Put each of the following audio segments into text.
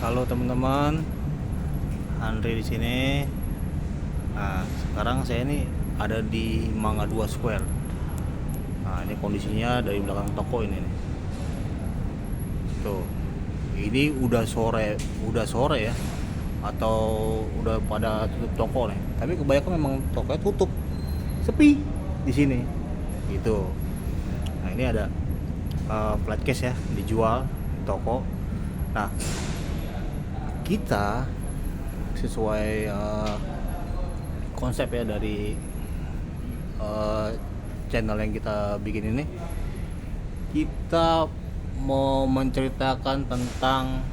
Halo teman-teman, Andre di sini. Nah, sekarang saya ini ada di Mangga 2 Square. Nah, ini kondisinya dari belakang toko ini nih. Tuh. Ini udah sore ya. Atau udah pada tutup toko nih. Tapi kebanyakan memang tokonya tutup. Sepi di sini. Gitu. Nah, ini ada flat case ya, dijual di toko. Nah, kita sesuai konsep ya dari channel yang kita bikin ini, kita mau menceritakan tentang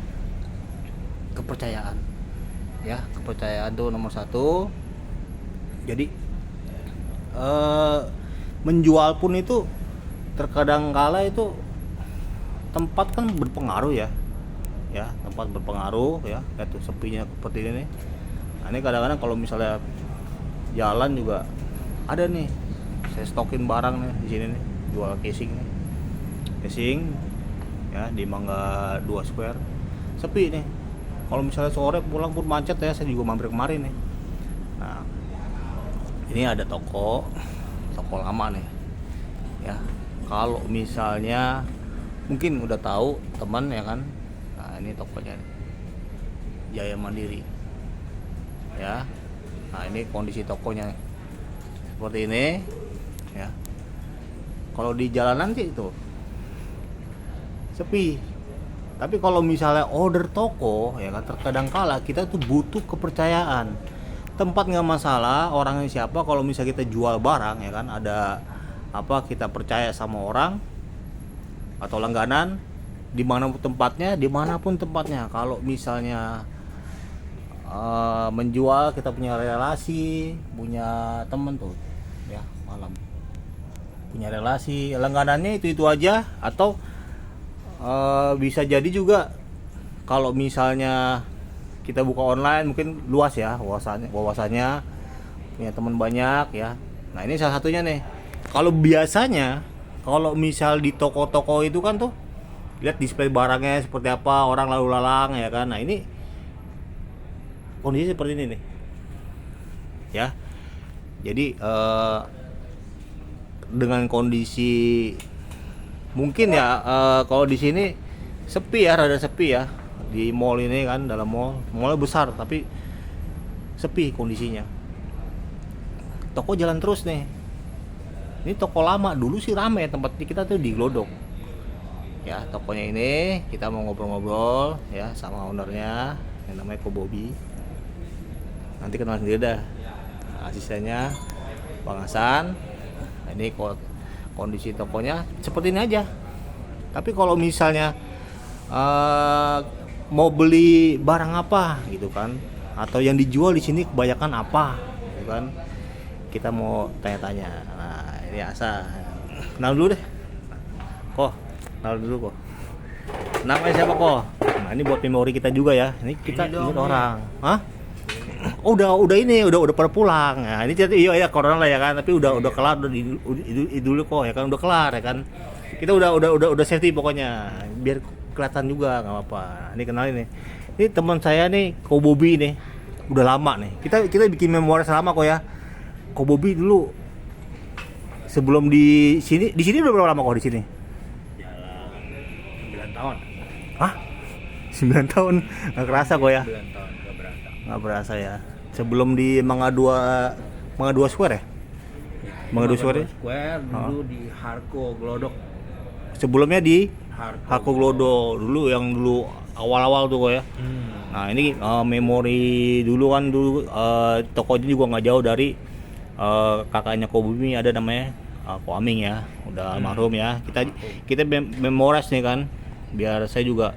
kepercayaan ya. Kepercayaan itu nomor satu. Jadi menjual pun itu terkadang kala itu tempat kan berpengaruh ya, tempat berpengaruh ya, kayak tuh sepinya seperti ini nih. Nah, ini kadang-kadang kalau misalnya jalan juga ada nih, saya stokin barang nih di sini nih, jual casing nih, casing ya di Mangga 2 Square. Sepi nih, kalau misalnya sore pulang pun macet ya. Saya juga mampir kemarin nih. Nah, ini ada toko lama nih ya. Kalau misalnya mungkin udah tahu teman ya kan. Nah, ini tokonya nih, Jaya Mandiri ya. Nah, ini kondisi tokonya seperti ini ya. Kalau di jalanan sih itu sepi. Tapi kalau misalnya order toko ya kan, terkadang kala kita tuh butuh kepercayaan. Tempat nggak masalah, orangnya siapa. Kalau misalnya kita jual barang ya kan, ada apa, kita percaya sama orang atau langganan, dimanapun tempatnya. Kalau misalnya menjual, kita punya relasi, punya temen tuh ya, malam punya relasi, langganannya itu aja. Atau bisa jadi juga kalau misalnya kita buka online, mungkin luas ya wawasannya, punya teman banyak ya. Nah, ini salah satunya nih. Kalau biasanya kalau misal di toko-toko itu kan tuh lihat display barangnya seperti apa, orang lalu lalang ya kan. Nah, ini kondisi seperti ini nih ya. Jadi dengan kondisi mungkin ya, kalau di sini sepi ya, rada sepi ya di mall ini kan. Dalam mallnya besar tapi sepi kondisinya. Toko jalan terus nih. Ini toko lama, dulu sih rame tempat kita tuh di Glodok ya. Tokonya ini kita mau ngobrol-ngobrol ya sama ownernya yang namanya Ko Bobby. Nanti kenal sendiri dah, asistennya Bang Hasan. Nah, ini kondisi tokonya seperti ini aja. Tapi kalau misalnya mau beli barang apa gitu kan, atau yang dijual di sini kebanyakan apa gitu kan, kita mau tanya-tanya. Nah, ini Asa, kenal dulu deh. Kenal dulu kok. Namanya siapa kok? Nah, ini buat memori kita juga ya. Ini kita ini orang. Hah? Oh, udah ini udah pada pulang. Nah, ini iya corona lah ya kan, tapi udah kelar, udah dulu kok ya kan, udah kelar ya kan. Kita udah safety pokoknya, biar kelihatan juga nggak apa-apa. Nah, ini kenalin nih. Ini teman saya nih, Ko Bobby nih. Udah lama nih. Kita bikin memori selama kok ya. Ko Bobby dulu sebelum di sini udah berapa lama kok di sini? Jalan 9 tahun. Hah? 9 tahun? Nggak kerasa kok ya? 9 tahun gak berasa. Nggak berasa ya. Sebelum di Mangga 2 Square ya? Mangga 2 Square ya? Square dulu di Harko Glodok. Sebelumnya di Harko Haku Glodo dulu, yang dulu awal-awal tuh kok ya. Nah, ini memori dulu kan, toko ini juga nggak jauh dari kakaknya Ko Bumi, ada namanya Ko Aming ya, udah almarhum ya. Kita memoras nih kan, biar saya juga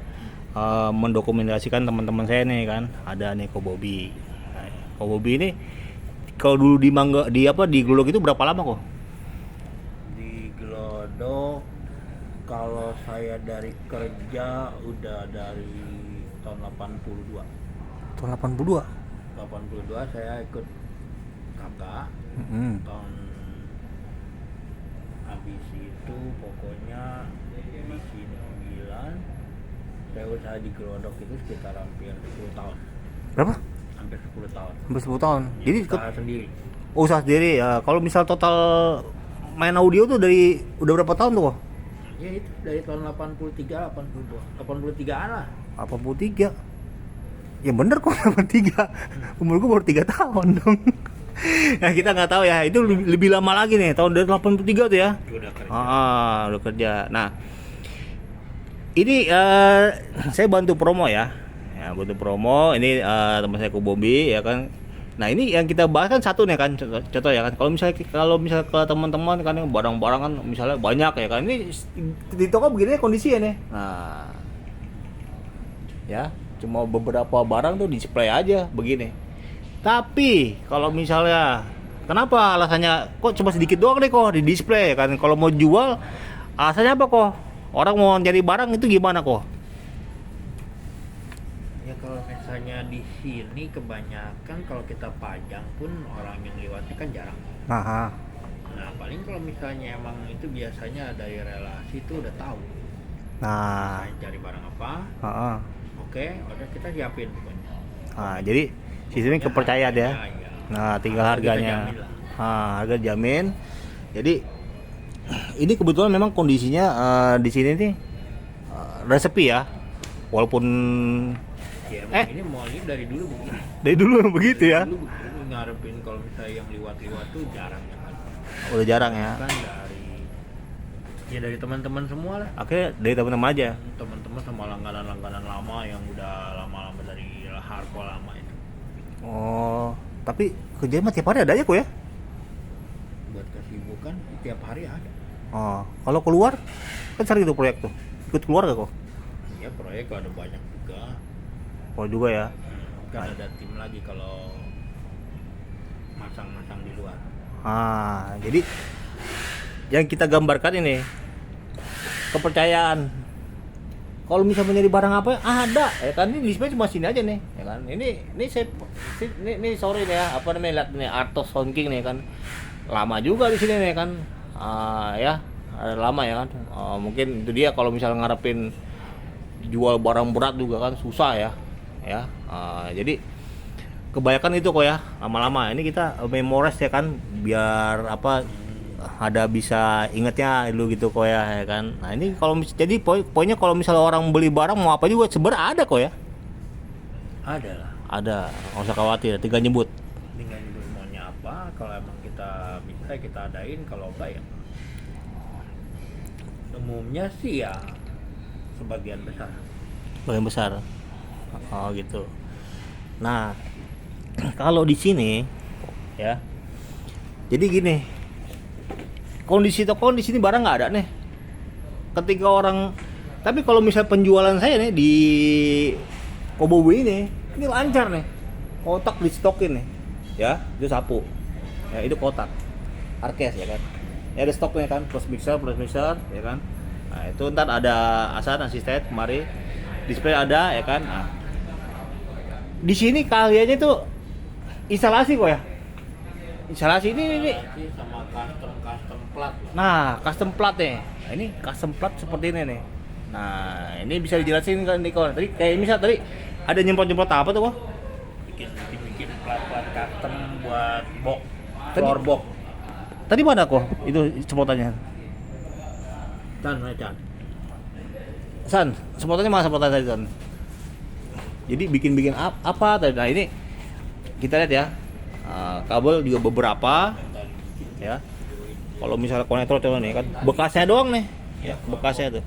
mendokumentasikan teman-teman saya nih kan. Ada nih Ko Bobby. Nah, Ko Bobby ini kalau dulu di Mangga di Glodok itu berapa lama kok? Di Glodok kalau saya dari kerja udah dari tahun 82. Tahun 82. 82 saya ikut kakak. Tahun habis itu pokoknya di sini 9 Saya usaha di Glodok itu sekitar hampir 10 tahun. Berapa? Hampir 10 tahun. Hampir 10 tahun. Jadi Usaha sendiri. usaha sendiri ya. Kalau misal total main audio tuh dari udah berapa tahun tuh kok? Ya itu dari tahun 83, 82, 83-an lah. 83. Ya bener kok 83. Umur gua baru 3 tahun dong. Nah kita nggak tahu ya, itu lebih lama lagi nih, tahun dari 83 tuh ya. Udah kerja. Udah kerja. Nah ini saya bantu promo ya, bantu promo. Ini teman saya Bobby ya kan. Nah ini yang kita bahas kan satu nih kan, contoh ya kan. Kalau misalnya ke teman-teman kan barang-barang kan misalnya banyak ya kan. Ini di toko begini kondisinya nih. Nah ya cuma beberapa barang tuh display aja begini. Tapi kalau misalnya kenapa alasannya kok cuma sedikit doang deh kok di display kan? Kalau mau jual alasannya apa kok? Orang mau nyari barang itu gimana kok? Ya kalau misalnya di sini kebanyakan kalau kita pajang pun orang yang lewatnya kan jarang. Nah, Nah paling kalau misalnya emang itu biasanya dari relasi itu udah tahu. nah, Misalnya cari barang apa, heeh. oke, udah kita siapin pokoknya. Nah, jadi sistemnya kepercayaan ya. Iya. Nah, tinggal Kita harganya. jamin lah. Harga jamin. Jadi ini kebetulan memang kondisinya di sini nih resepi ya. Walaupun Ya, emang ini mallnya dari dulu begini. dari dulu begitu ya. Dulu begini ngarepin kalau misalnya yang liwat-liwat tuh jarang sekali. Udah jarang ya. Kan dari teman-teman semua lah. Akhirnya dari teman-teman aja. Teman-teman sama langganan-langganan lama yang udah lama-lama dari hardcore lama itu. Oh, tapi kerjaan mah tiap hari ada aja kok ya. Buat kesibukan tiap hari ada. Oh, kalau keluar kan sering itu proyek tuh. Ikut keluar gak kok? Ya proyek ada banyak juga. Oh juga ya. Kan ada tim lagi kalau masang-masang di luar. Jadi yang kita gambarkan ini kepercayaan. Kalau misalnya nyari barang apa ada ya kan, ini display cuma sini aja nih ya kan. Ini saya ini sorry nih ya, apa namanya, lihat nih Artos Sound King nih kan. Lama juga di sini nih kan. Ya, ada lama ya kan. Mungkin itu dia kalau misalnya ngarepin jual barang berat juga kan susah ya. Ya. Jadi kebanyakan itu kok ya, lama-lama ini kita memorize ya kan, biar apa ada bisa ingetnya dulu gitu kok ya kan. Nah ini kalau jadi poinnya kalau misalnya orang beli barang mau apa juga sebenarnya ada kok ya. Ada lah. Ada, nggak usah khawatir, tinggal nyebut. Tinggal nyebut maunya apa, kalau emang kita bisa kita adain, kalau enggak ya umumnya sih ya sebagian besar. Bagian besar. Oh gitu. Nah, kalau di sini ya. Jadi gini. Kondisi toko di sini barang nggak ada nih. Ketika orang, tapi kalau misal penjualan saya nih di Kobowi ini lancar nih. Kotak di stokin nih. Ya, itu sapu. Ya, itu kotak. Arkes ya kan. Ya ada stoknya kan, plus mixer ya kan. Nah, itu ntar ada Asan asisten kemari. Display ada ya kan. Nah, di sini kaliannya tuh instalasi kok ya. Instalasi ini. Sama custom plat lah. Nah, custom plat nih. Nah, ini custom plat seperti ini nih. Nah, ini bisa dijelasin kan Niko. Tadi kayak misal tadi ada nyemprot-nyemprot apa tuh kok? Bikin plat custom buat box, Tadi- floor box. Tadi mana kok itu semprotannya? Can. San, semprotannya mana semprotannya tadi San? Jadi bikin apa tadi? Nah, ini kita lihat ya. Kabel juga beberapa ya. Kalau misalnya konektor tuh nih kan bekasnya doang nih. Ya, bekasnya tuh.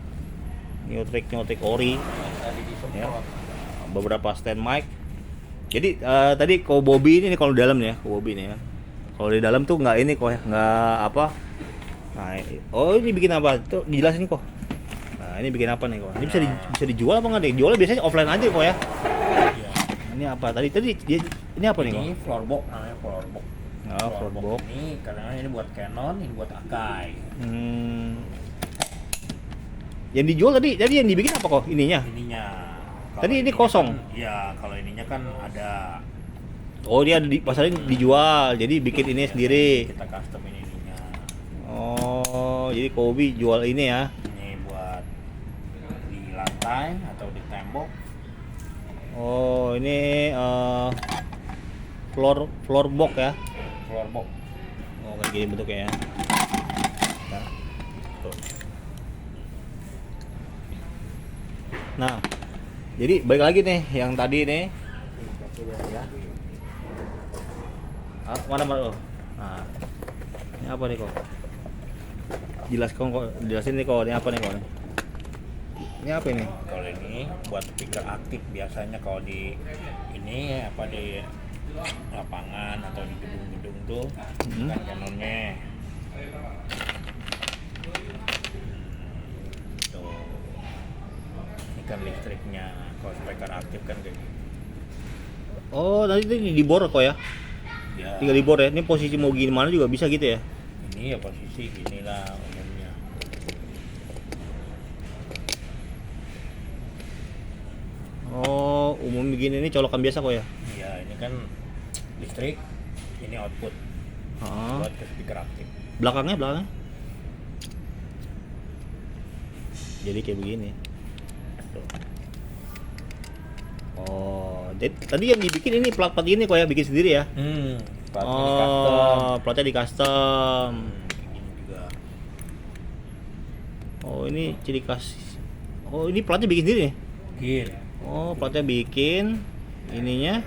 Nyotrik ori. Ya. Beberapa stand mic. Jadi tadi Bobby ini kalau di dalam ya, Bobby nih kan. Kalau di dalam tuh nggak ini kok ya, nggak apa. Nah, ini bikin apa? Tuh dijelasin kok. Nah, ini bikin apa nih kok? Ini bisa dijual apa nggak? Dijual biasanya offline aja kok ya. Iya. Ini apa? Tadi ini apa nih kok? Ini floor box namanya floor box. Oh, floor box. Ini kadang ini buat Canon, ini buat Akai. Yang dijual tadi yang dibikin apa kok ininya? Ininya. Tadi ini ininya kosong? Kan, ya, kalau ininya kan ada. Oh, dia di pasarnya dijual. Jadi bikin ini sendiri. Kita customin ininya. Oh, jadi Kobi jual ini ya. Ini buat di lantai lantai atau di tembok. Oh, ini floor box ya. Floor box. Oh, kayak gini bentuknya ya. Nah, tuh. Nah, jadi balik lagi nih yang tadi nih. Ya. Mana lo? Nah, ini apa nih kok? Jelasin nih kok. Ini apa nih kok? Ini apa ini? Kalau ini buat speaker aktif, biasanya kalau di ini apa di lapangan atau di gedung-gedung tuh kan kanonnya. Tuh. Ini kan listriknya. Kalau speaker aktif kan kayak gitu. Oh, nanti ini dibor kok ya? Ya, Tinggal dibor ya. Ini posisi mau gimana juga bisa gitu ya? ini ya posisi gini lah umumnya. Oh, umum begini ini colokan biasa kok ya? Ya, ini kan listrik, ini output buat ke speaker aktif. Belakangnya. Jadi kayak begini. Tuh. Oh, jadi tadi yang dibikin ini plat ini kok ya, bikin sendiri ya? Platnya di custom. Ini juga. Oh, ini ciri khas. Oh, ini platnya bikin sendiri nih? Bikin. Oh, platnya bikin. Ininya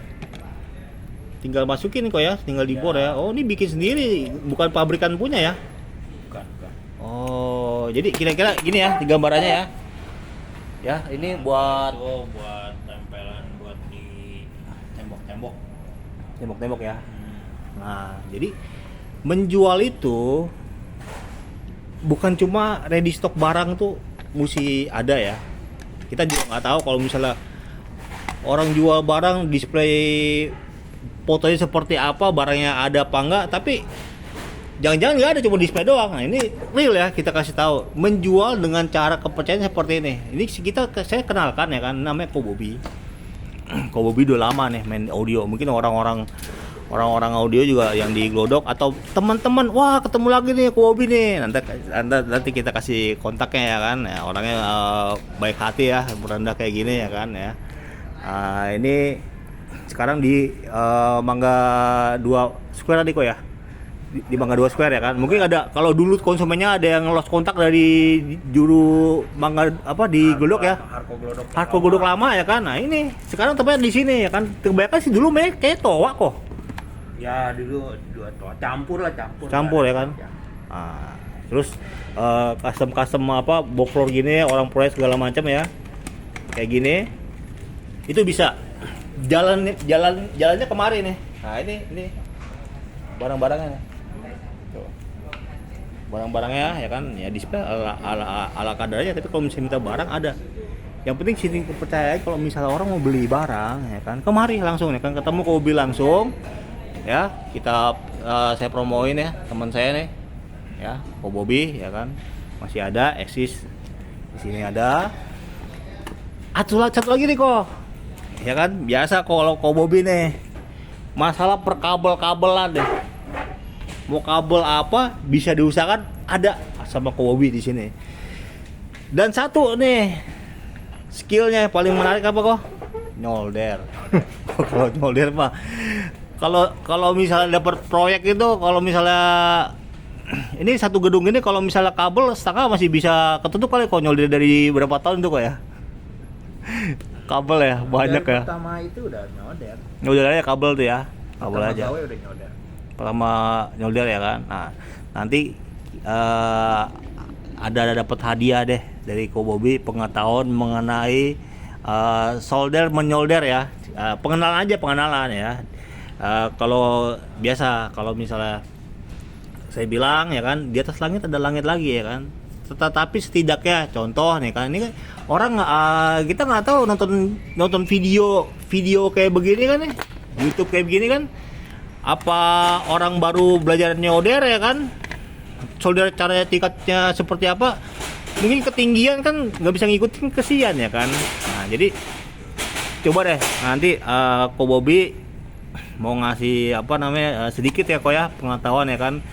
tinggal masukin kok ya, tinggal dibor ya. Oh, ini bikin sendiri, bukan pabrikan punya ya? Bukan. Oh, jadi kira-kira gini ya gambarannya ya. Ya, ini buat Itu buat tempelan buat di tembok-tembok. tembok-tembok ya. Nah, jadi menjual itu bukan cuma ready stock barang tuh mesti ada ya. Kita juga nggak tahu kalau misalnya orang jual barang display fotonya seperti apa, barangnya ada apa enggak, tapi jangan-jangan nggak ada, cuma display doang. Nah, ini real ya, kita kasih tahu. Menjual dengan cara kepercayaan seperti ini. Ini saya kenalkan ya kan, namanya Kobobi. Kobobi udah lama nih main audio. Mungkin orang-orang audio juga yang di Glodok atau teman-teman, wah ketemu lagi nih Kobobi nih. Nanti kita kasih kontaknya ya kan. Ya, orangnya baik hati ya, berendah kayak gini ya kan ya. Ini sekarang di Mangga 2 Square tadi kok ya. Di Mangga 2 Square ya kan. Mungkin ada, kalau dulu konsumennya ada yang lost kontak dari juru Mangga apa di Glodok ya. Harko Glodok lama ya kan. Nah, ini sekarang tempatnya di sini ya kan. Kebanyakan sih dulu kayak Towa kok. Ya dulu dua campur lah. Campur ya kan. Nah, terus custom apa box floor gini, orang proyek segala macam ya. Kayak gini. Itu bisa jalannya kemari nih. Nah, ini barang-barangnya nih. Tuh. Barang-barangnya ya kan, ya display ala kadarnya, tapi kalau misalnya minta barang ada. Yang penting sini kepercayaan, kalau misalnya orang mau beli barang ya kan, kemari langsung ya kan, ketemu Kobobi langsung. Ya, saya promoin ya teman saya nih. Ya, Kobobi ya kan. Masih ada eksis. Di sini ada. Satu lagi nih kok. Ya kan, biasa kalau Kobobi nih. Masalah perkabel-kabelan deh. Mau kabel apa bisa diusahakan ada sama Kobobi di sini. Dan satu nih skillnya yang paling menarik apa kok? Nyolder. Kalau nyolder mah, kalau misalnya dapat proyek itu, kalau misalnya ini satu gedung ini, kalau misalnya kabel setengah masih bisa ketutup kali kok, nyolder dari berapa tahun tuh kok ya. Kabel ya banyak ya. Pertama itu udah nyolder. Nyolder aja kabel tuh ya. Kabel aja. Gawe udah nyolder. Pertama nyolder ya kan. Nah, nanti ada dapat hadiah deh dari Kobobi, pengetahuan mengenai solder menyolder ya. Pengenalan ya. Kalau biasa, kalau misalnya saya bilang ya kan, di atas langit ada langit lagi ya kan. Tetapi setidaknya contoh nih kan, ini kan orang kita nggak tahu nonton video kayak begini kan nih, YouTube kayak begini kan, apa orang baru belajar nyolder ya kan, solder caranya tingkatnya seperti apa, mungkin ketinggian kan nggak bisa ngikutin, kesian ya kan. Nah, jadi coba deh nanti Kobobi mau ngasih apa namanya sedikit ya kok ya pengetahuan ya kan,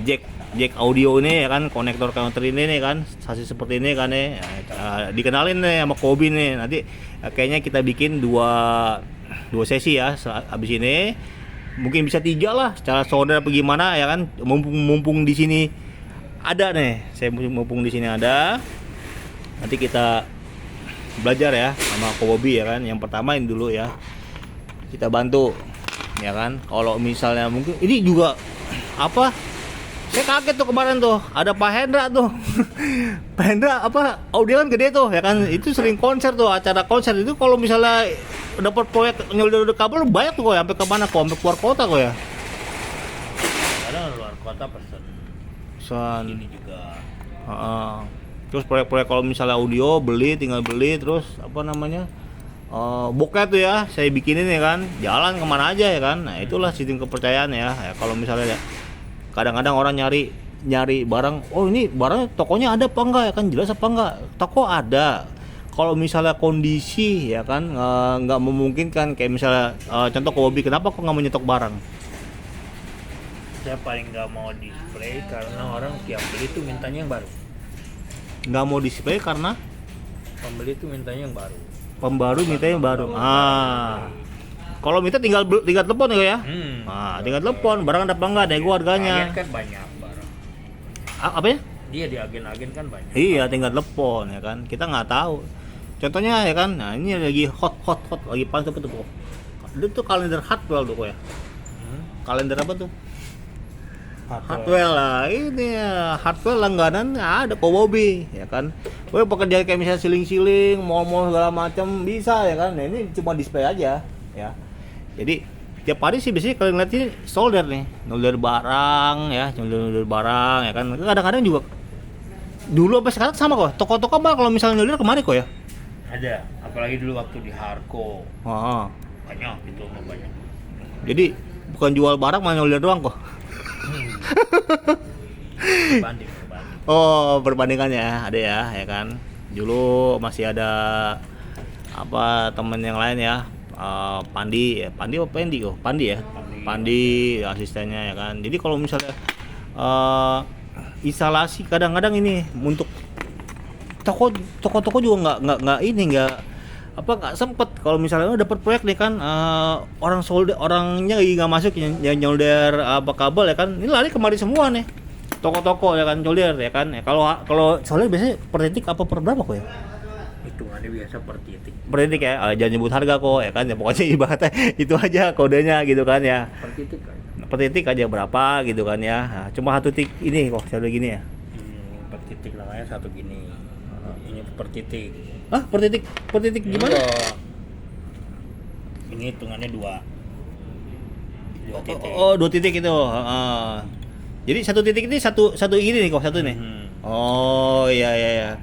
jack jack audio ini ya kan, konektor ini nih kan, sasis seperti ini kan nih. Dikenalin nih sama Kobi nih. Nanti kayaknya kita bikin dua sesi ya habis ini. Mungkin bisa 3 lah, secara solder apa gimana ya kan. Mumpung di sini ada nih. Saya mumpung di sini ada. Nanti kita belajar ya sama Kobi ya kan. Yang pertama ini dulu ya. Kita bantu ya kan. Kalau misalnya mungkin ini juga apa? Saya kaget tuh kemarin tuh, ada Pak Hendra tuh. Pak Hendra apa, audio kan gede tuh ya kan. Itu sering konser tuh, acara konser itu kalau misalnya dapat proyek nyolder kabel banyak tuh kok, sampai ke mana kok, sampai keluar kota kok ya. Kadang luar kota pesen. Ini juga. Terus proyek-proyek kalau misalnya audio tinggal beli terus apa namanya? Bokeh tuh ya, saya bikinin ya kan, jalan kemana aja ya kan. Nah itulah sistem kepercayaan ya. Kalau misalnya kadang-kadang orang nyari barang, oh ini barang tokonya ada apa enggak ya kan, jelas apa enggak, toko ada. Kalau misalnya kondisi ya kan nggak memungkinkan, kayak misalnya contoh Kobi, kenapa kok nggak mau nyetok barang? Saya paling nggak mau display karena orang tiap beli tuh mintanya yang baru. Nggak mau display karena Pembeli tuh mintanya yang baru. pembaru minta yang baru. Kalau minta tinggal telepon ya. Tinggal telepon, barang ada apa enggak, nego harganya. Agen kan banyak barang. Apa ya? Dia di agen-agen kan banyak. Iya, tinggal telepon ya kan. Kita nggak tahu. Contohnya ya kan, nah ini lagi hot, lagi panas apa tuh kok? Itu tuh kalender Hartwell tuh kok ya. Kalender apa tuh? Hartwell lah, ini ya, Hartwell langganan ada Kobobi ya kan. Gue pekerjaan kayak misalnya siling-siling, mall-mall segala macam bisa ya kan. Nah, ini cuma display aja ya. Jadi tiap hari sih biasanya kalian lihat ini solder nih, solder barang ya, solder barang ya kan. Kadang-kadang juga dulu apa sekarang sama kok. Toko-toko mah kalau misalnya solder kemari kok ya. Ada, apalagi dulu waktu di Harko. Banyak gitu, banyak. Jadi bukan jual barang malah solder doang kok. Berbanding. Oh, perbandingannya ada ya kan. Dulu masih ada apa temen yang lain ya. Pandi apa Pendi kok? Pandi ya. Pandi asistennya ya kan. Jadi kalau misalnya instalasi kadang-kadang ini untuk toko juga nggak sempet kalau misalnya dapat proyek nih kan, orangnya lagi nggak masuk yang nyolder apa kabel ya kan, ini lari kemari semua nih toko-toko ya kan, solder ya kan. Kalau solder biasanya per titik apa per berapa kok ya? Hitungannya biasa per titik ya, jangan nyebut harga kok ya kan, ya pokoknya ibaratnya itu aja kodenya gitu kan ya, per titik aja berapa gitu kan ya. Nah, cuma satu titik ini kok solder gini ya. Per titik namanya satu gini. Ini per titik. Per titik gimana? Ini hitungannya dua titik. Oh, 2 titik itu. Jadi satu titik ini satu ini nih kok, satu nih. Oh iya.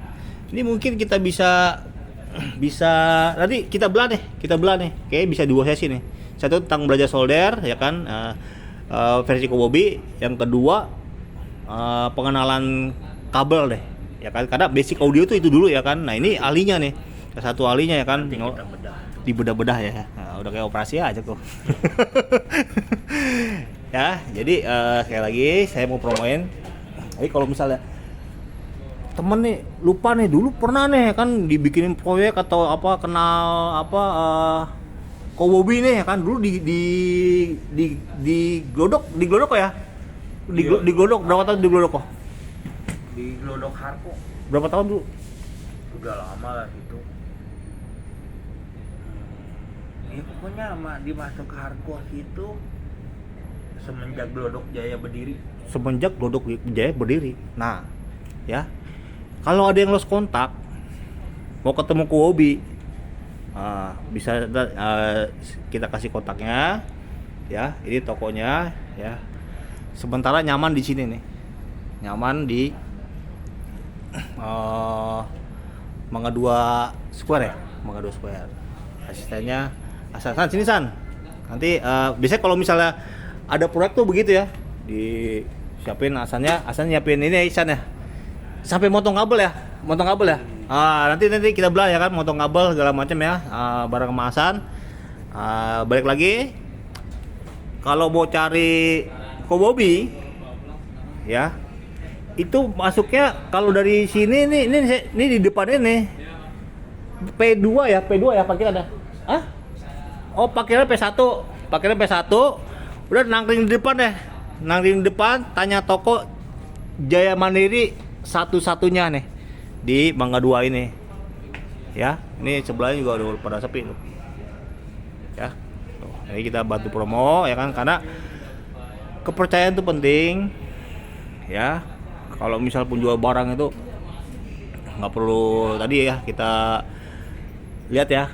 Ini mungkin kita bisa nanti kita belah nih. Kayaknya bisa 2 sesi nih. Satu tentang belajar solder ya kan, versi Kobobi. Yang kedua pengenalan kabel deh. Ya kan, karena basic audio itu dulu ya kan. Nah, ini ahlinya nih. Satu ahlinya ya kan. Dibedah ya. Nah, udah kayak operasi aja kok. Ya, jadi sekali lagi saya mau promoin. Jadi kalau misalnya temen nih lupa nih, dulu pernah nih kan dibikinin proyek atau apa, kenal apa Kobobi nih ya kan, dulu di Glodok ya. Di Glodok berapa tahun di Glodok kok? Di Glodok Harko. Berapa tahun dulu? Udah lama lah itu. Ya pokoknya dimasuk ke Harko itu semenjak Glodok Jaya berdiri. Nah, ya. Kalau ada yang lost kontak, mau ketemu Kobobi, bisa kita kasih kontaknya, ya. Ini tokonya, ya. Sementara nyaman di sini nih, nyaman di Mangga 2 Square ya, Mangga 2 Square. Asistennya San sini San. Nanti biasanya kalau misalnya ada proyek tuh begitu ya, disiapin Asan nyiapin ini Isan ya, sampai motong kabel ya. Nanti kita belah ya kan, motong kabel segala macam ya, bareng sama Asan. Balik lagi, kalau mau cari Kobobi ya, itu masuknya kalau dari sini nih, ini di depannya nih. P2 ya, parkir ada. Hah? Oh, parkirnya P1. Parkirnya P1. Udah nangkring di depan deh. Nangkring di depan, tanya toko Jaya Mandiri satu-satunya nih di Mangga 2 ini. Ya, ini sebelahnya juga udah pada sepi tuh. Ya. Tuh, ini kita bantu promo ya kan, karena kepercayaan itu penting. Ya. Kalau misal pun jual barang itu nggak perlu tadi ya, kita lihat ya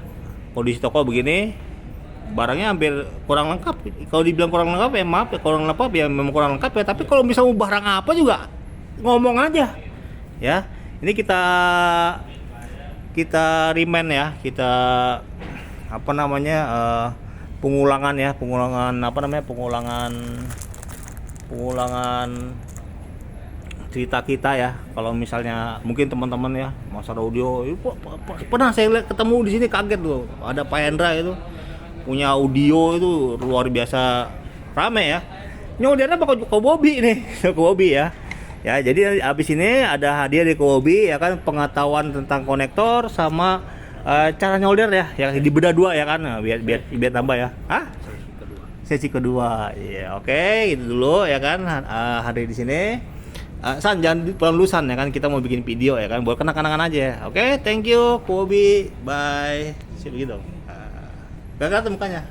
kondisi toko begini, barangnya hampir kurang lengkap. Kalau dibilang kurang lengkap ya maaf ya, kurang lengkap ya memang kurang lengkap ya, tapi kalau misal mau barang apa juga ngomong aja ya. Ini kita remind ya, kita apa namanya pengulangan cerita kita ya. Kalau misalnya mungkin teman-teman ya Mas Audio pernah saya lihat ketemu di sini, kaget tuh, ada Pak Hendra itu punya audio itu luar biasa rame ya. Nyoldernya bakal ke Bobby nih ke Bobby ya. Ya, jadi abis ini ada hadiah di Bobby ya kan, pengetahuan tentang konektor sama cara nyolder ya, yang dibedah 2 ya kan, nah, biar tambah ya. Hah? Sesi kedua. Iya, oke, itu dulu ya kan hari di sini. San, jangan pulang dulu San ya kan, kita mau bikin video ya kan, buat kenang-kenangan aja. Oke, thank you Bobby, bye. Sip gitu. Gak kelihatan mukanya.